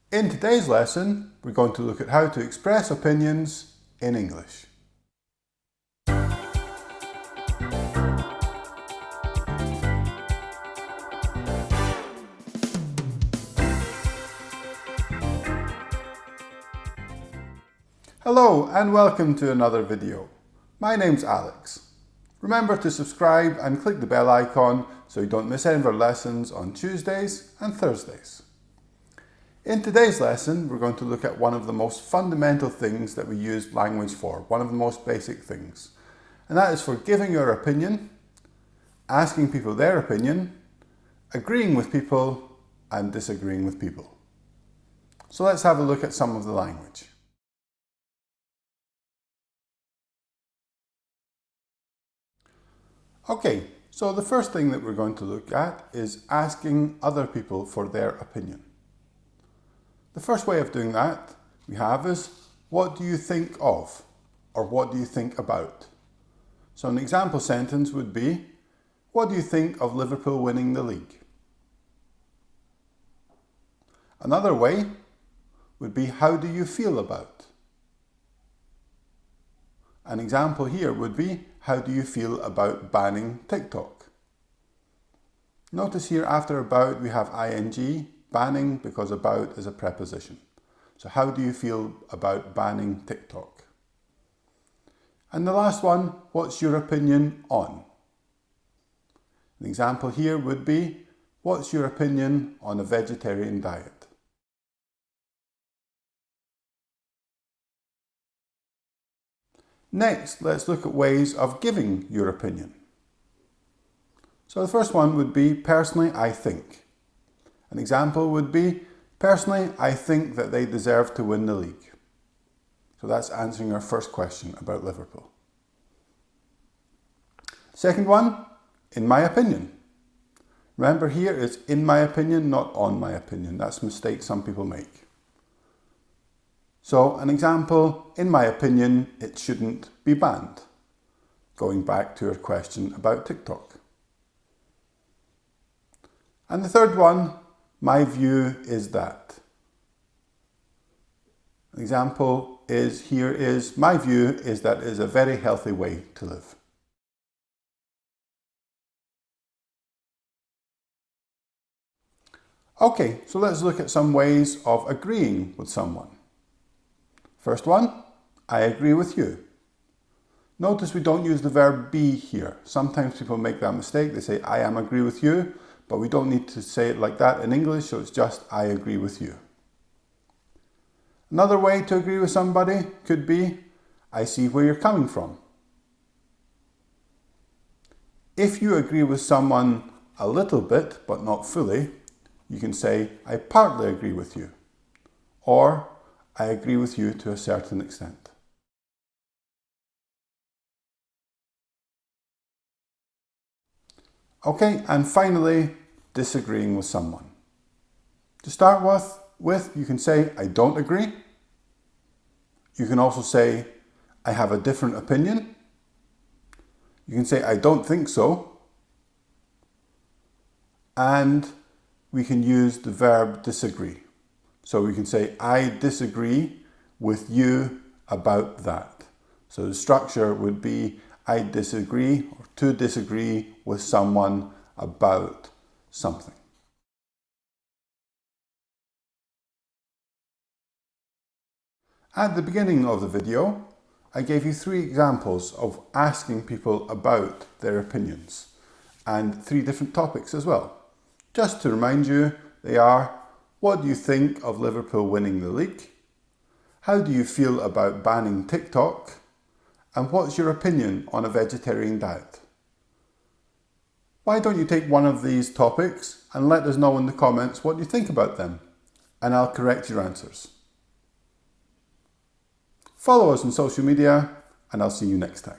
In today's lesson, we're going to look at how to express opinions in English. Hello and welcome to another video. My name's Alex. Remember to subscribe and click the bell icon so you don't miss any of our lessons on Tuesdays and Thursdays. In today's lesson, we're going to look at one of the most fundamental things that we use language for, one of the most basic things. And that is for giving your opinion, asking people their opinion, agreeing with people, and disagreeing with people. So let's have a look at some of the language. Okay, so the first thing that we're going to look at is asking other people for their opinion. The first way of doing that we have is, what do you think of? Or what do you think about? So an example sentence would be, what do you think of Liverpool winning the league? Another way would be, how do you feel about? An example here would be, how do you feel about banning TikTok? Notice here after about we have ing, banning, because about is a preposition. So how do you feel about banning TikTok? And the last one, what's your opinion on? An example here would be, what's your opinion on a vegetarian diet? Next, let's look at ways of giving your opinion. So the first one would be, personally, I think. An example would be, personally, I think that they deserve to win the league. So that's answering our first question about Liverpool. Second one, in my opinion. Remember here it's in my opinion, not on my opinion. That's a mistake some people make. So an example, in my opinion, it shouldn't be banned. Going back to our question about TikTok. And the third one, my view is that. An example is, here is, my view is that it is a very healthy way to live. Okay, so let's look at some ways of agreeing with someone. First one, I agree with you. Notice we don't use the verb be here. Sometimes people make that mistake. They say, I am agree with you. But we don't need to say it like that in English, so it's just, I agree with you. Another way to agree with somebody could be, I see where you're coming from. If you agree with someone a little bit, but not fully, you can say, I partly agree with you. Or, I agree with you to a certain extent. Okay, and finally, disagreeing with someone. To start with, you can say, I don't agree. You can also say, I have a different opinion. You can say, I don't think so. And we can use the verb disagree. So we can say, I disagree with you about that. So the structure would be, I disagree, or to disagree with someone about something. At the beginning of the video, I gave you 3 examples of asking people about their opinions, and 3 different topics as well. Just to remind you, they are, what do you think of Liverpool winning the league? How do you feel about banning TikTok? And what's your opinion on a vegetarian diet? Why don't you take one of these topics and let us know in the comments what you think about them, and I'll correct your answers. Follow us on social media, and I'll see you next time.